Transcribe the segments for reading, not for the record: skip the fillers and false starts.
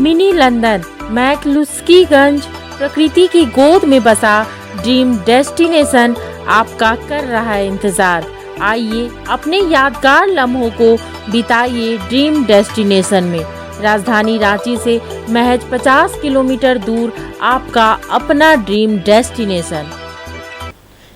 Mini London McCluskieganj प्रकृति की गोद में बसा ड्रीम डेस्टिनेशन आपका कर रहा है इंतजार। आइए अपने यादगार लम्हों को बिताइए ड्रीम डेस्टिनेशन में। राजधानी रांची से महज 50 किलोमीटर दूर आपका अपना ड्रीम डेस्टिनेशन।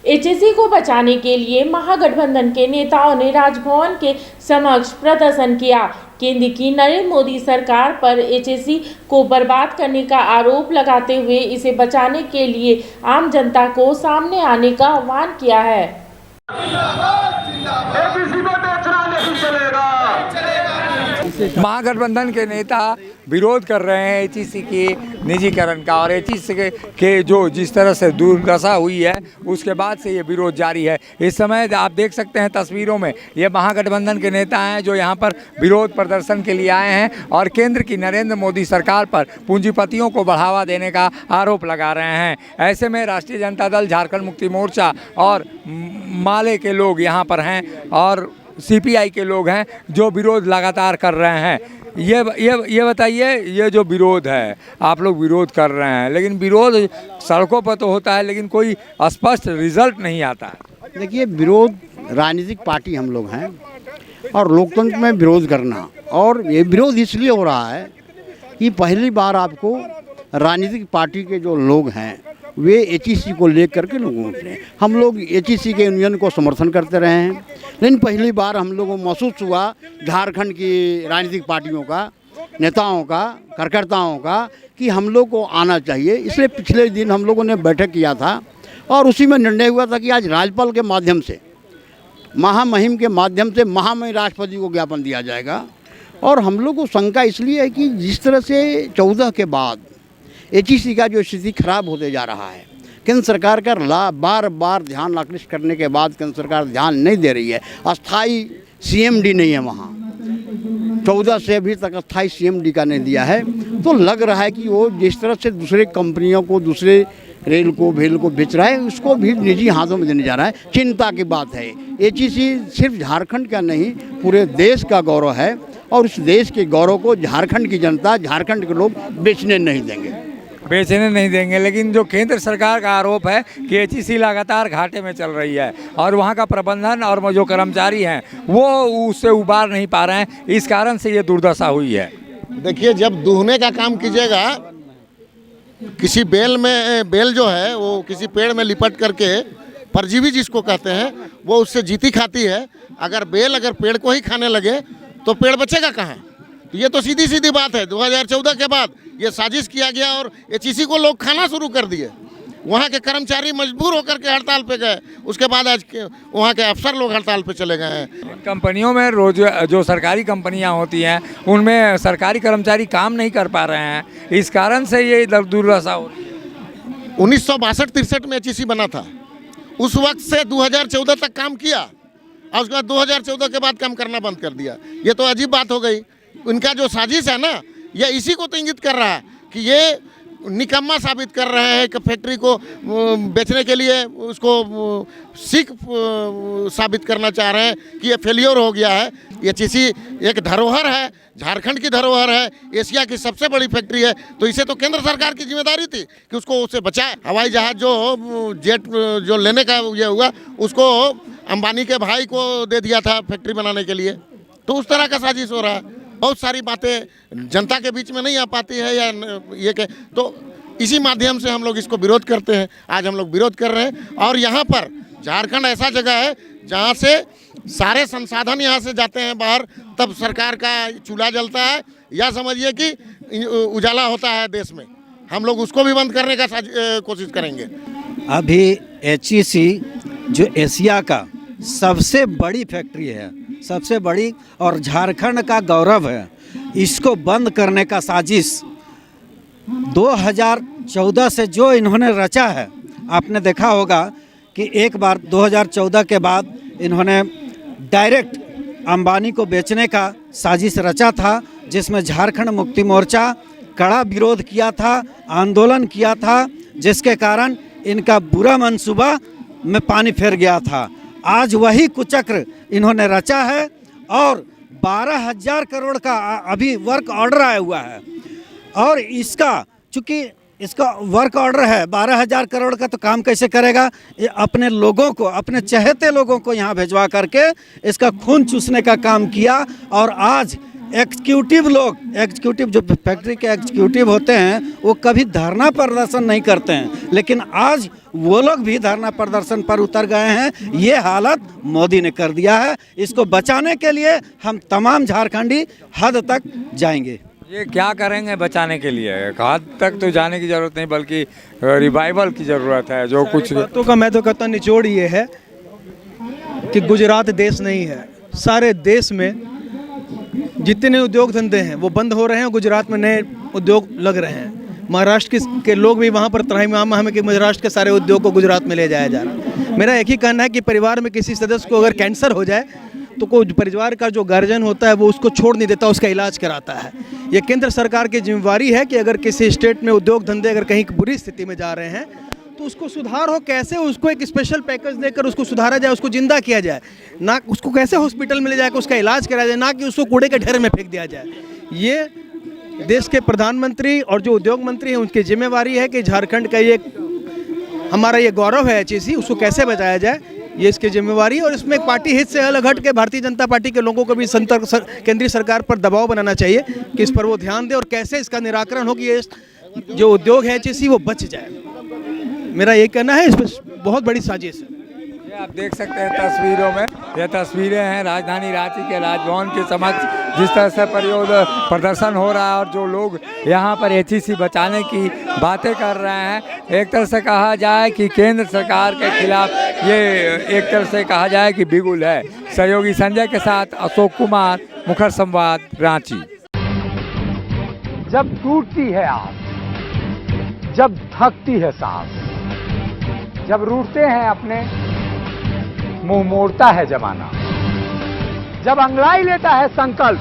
एचएससी को बचाने के लिए महागठबंधन के नेताओं ने राजभवन के समक्ष प्रदर्शन किया। केंद्र की नरेंद्र मोदी सरकार पर एचएससी को बर्बाद करने का आरोप लगाते हुए इसे बचाने के लिए आम जनता को सामने आने का आह्वान किया है। महागठबंधन के नेता विरोध कर रहे हैं एचईसी के निजीकरण का, और एचईसी के जो जिस तरह से दुर्दशा हुई है उसके बाद से ये विरोध जारी है। इस समय आप देख सकते हैं तस्वीरों में ये महागठबंधन के नेता हैं जो यहाँ पर विरोध प्रदर्शन के लिए आए हैं और केंद्र की नरेंद्र मोदी सरकार पर पूंजीपतियों को बढ़ावा देने का आरोप लगा रहे हैं। ऐसे में राष्ट्रीय जनता दल, झारखंड मुक्ति मोर्चा और माले के लोग यहाँ पर हैं और सीपीआई के लोग हैं जो विरोध लगातार कर रहे हैं। ये बताइए, ये जो विरोध है आप लोग विरोध कर रहे हैं, लेकिन विरोध सड़कों पर तो होता है लेकिन कोई स्पष्ट रिजल्ट नहीं आता है। देखिए, विरोध राजनीतिक पार्टी हम लोग हैं और लोकतंत्र में विरोध करना, और ये विरोध इसलिए हो रहा है कि पहली बार आपको राजनीतिक पार्टी के जो लोग हैं वे एचईसी को लेकर के लोगों से, हम लोग एचईसी के यूनियन को समर्थन करते रहे हैं, लेकिन पहली बार हम लोगों को महसूस हुआ झारखंड की राजनीतिक पार्टियों का, नेताओं का, कार्यकर्ताओं का कि हम लोग को आना चाहिए। इसलिए पिछले दिन हम लोगों ने बैठक किया था और उसी में निर्णय हुआ था कि आज राज्यपाल के माध्यम से, महामहिम के माध्यम से महामहिम राष्ट्रपति को ज्ञापन दिया जाएगा। और हम लोग को शंका इसलिए है कि जिस तरह से 14 के बाद एचईसी का जो स्थिति खराब होते जा रहा है, केंद्र सरकार का बार बार ध्यान आकृष्ट करने के बाद केंद्र सरकार ध्यान नहीं दे रही है। अस्थाई सीएमडी नहीं है वहाँ, 14 से अभी तक अस्थाई सीएमडी का नहीं दिया है। तो लग रहा है कि वो जिस तरह से दूसरे कंपनियों को, दूसरे रेल को, भेल को बेच रहा है, उसको भी निजी हाथों में देने जा रहा है। चिंता की बात है। एचईसी सिर्फ झारखंड का नहीं, पूरे देश का गौरव है और उस देश के गौरव को झारखंड की जनता, झारखंड के लोग बेचने नहीं देंगे। लेकिन जो केंद्र सरकार का आरोप है कि एचईसी लगातार घाटे में चल रही है और वहाँ का प्रबंधन और जो कर्मचारी हैं वो उससे उबार नहीं पा रहे हैं, इस कारण से ये दुर्दशा हुई है। देखिए, जब दूहने का काम कीजिएगा, किसी बेल जो है वो किसी पेड़ में लिपट करके, परजीवी जिसको कहते हैं, वो उससे जीती खाती है। अगर पेड़ को ही खाने लगे तो पेड़ बचेगा कहाँ? तो ये तो सीधी सीधी बात है। 2014 के बाद ये साजिश किया गया और एचईसी को लोग खाना शुरू कर दिए। वहाँ के कर्मचारी मजबूर होकर के हड़ताल पे गए। उसके बाद आज वहाँ के अफसर लोग हड़ताल पे चले गए हैं। कंपनियों में रोज जो सरकारी कंपनियां होती हैं उनमें सरकारी कर्मचारी काम नहीं कर पा रहे हैं, इस कारण से ये दुर्दशा हो रही है। 1962-63 में एचईसी बना था, उस वक्त से 2014 तक काम किया और उसके बाद 2014 के बाद काम करना बंद कर दिया। ये तो अजीब बात हो गई। उनका जो साजिश है ना, यह इसी को तो इंगित कर रहा है कि ये निकम्मा साबित कर रहे हैं कि फैक्ट्री को बेचने के लिए उसको सीख साबित करना चाह रहे हैं कि ये फेलियर हो गया है। एचईसी एक धरोहर है, झारखंड की धरोहर है, एशिया की सबसे बड़ी फैक्ट्री है, तो इसे तो केंद्र सरकार की जिम्मेदारी थी कि उसको उसे बचाए। हवाई जहाज़ जो जेट जो लेने का ये हुआ, उसको अंबानी के भाई को दे दिया था फैक्ट्री बनाने के लिए। तो उस तरह का साजिश हो रहा है। बहुत सारी बातें जनता के बीच में नहीं आ पाती है या ये के, तो इसी माध्यम से हम लोग इसको विरोध करते हैं। आज हम लोग विरोध कर रहे हैं और यहाँ पर झारखंड ऐसा जगह है जहाँ से सारे संसाधन यहाँ से जाते हैं बाहर, तब सरकार का चूल्हा जलता है, या समझिए कि उजाला होता है देश में। हम लोग उसको भी बंद करने का कोशिश करेंगे। अभी एचईसी जो एशिया का सबसे बड़ी फैक्ट्री है, सबसे बड़ी, और झारखंड का गौरव है, इसको बंद करने का साजिश 2014 से जो इन्होंने रचा है। आपने देखा होगा कि एक बार 2014 के बाद इन्होंने डायरेक्ट अंबानी को बेचने का साजिश रचा था, जिसमें झारखंड मुक्ति मोर्चा कड़ा विरोध किया था, आंदोलन किया था, जिसके कारण इनका बुरा मंसूबा में पानी फिर गया था। आज वही कुचक्र इन्होंने रचा है और 12,000 करोड़ का अभी वर्क ऑर्डर आया हुआ है। और इसका चूँकि इसका वर्क ऑर्डर है 12,000 करोड़ का, तो काम कैसे करेगा? ये अपने लोगों को, अपने चहेते लोगों को यहाँ भिजवा करके इसका खून चूसने का काम किया। और आज एग्जीक्यूटिव जो फैक्ट्री के एग्जीक्यूटिव होते हैं वो कभी धरना प्रदर्शन नहीं करते हैं, लेकिन आज वो लोग भी धरना प्रदर्शन पर उतर गए हैं। ये हालत मोदी ने कर दिया है। इसको बचाने के लिए हम तमाम झारखंडी हद तक जाएंगे। ये क्या करेंगे बचाने के लिए? हद तक तो जाने की ज़रूरत नहीं, बल्कि रिवाइवल की ज़रूरत है। जो कुछ बातों का मैं तो कहता निचोड़ ये है कि गुजरात देश नहीं है। सारे देश में जितने उद्योग धंधे हैं वो बंद हो रहे हैं, गुजरात में नए उद्योग लग रहे हैं। महाराष्ट्र के लोग भी वहाँ पर त्राहिमाम हमें कि महाराष्ट्र के सारे उद्योग को गुजरात में ले जाया जा रहा है। मेरा एक ही कहना है कि परिवार में किसी सदस्य को अगर कैंसर हो जाए तो कोई परिवार का जो गार्जियन होता है वो उसको छोड़ नहीं देता, उसका इलाज कराता है। ये केंद्र सरकार की जिम्मेवारी है कि अगर किसी स्टेट में उद्योग धंधे अगर कहीं बुरी स्थिति में जा रहे हैं तो उसको सुधार हो, कैसे उसको एक स्पेशल पैकेज देकर उसको सुधारा जाए, उसको जिंदा किया जाए, ना उसको कैसे हॉस्पिटल में ले जाकर उसका इलाज कराया जाए, ना कि उसको कूड़े के ढेर में फेंक दिया जाए। ये देश के प्रधानमंत्री और जो उद्योग मंत्री हैं उनकी जिम्मेवारी है कि झारखंड का ये हमारा ये गौरव है HEC, उसको कैसे बचाया जाए, ये इसकी जिम्मेवारी है। और इसमें पार्टी हित से अलग हट के भारतीय जनता पार्टी के लोगों को भी केंद्रीय सरकार पर दबाव बनाना चाहिए कि इस पर वो ध्यान दे और कैसे इसका निराकरण हो कि ये जो उद्योग है HEC वो बच जाए। मेरा ये कहना है, इस पर बहुत बड़ी साजिश है। ये आप देख सकते हैं तस्वीरों में, ये तस्वीरें हैं राजधानी रांची के राजभवन के समक्ष जिस तरह से प्रदर्शन हो रहा है और जो लोग यहाँ पर HEC बचाने की बातें कर रहे हैं। एक तरह से कहा जाए कि केंद्र सरकार के खिलाफ ये एक तरह से कहा जाए कि बिगुल है। सहयोगी संजय के साथ अशोक कुमार, मुखर संवाद, रांची। जब टूटती है आस, जब थकती है सांस, जब रूठते हैं अपने, मुंह मोड़ता है जमाना, जब अंगड़ाई लेता है संकल्प,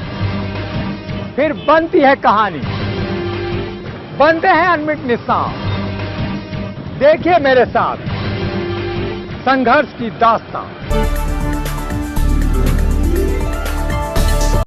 फिर बनती है कहानी, बनते हैं अनमिट निशान। देखिए मेरे साथ संघर्ष की दास्तां।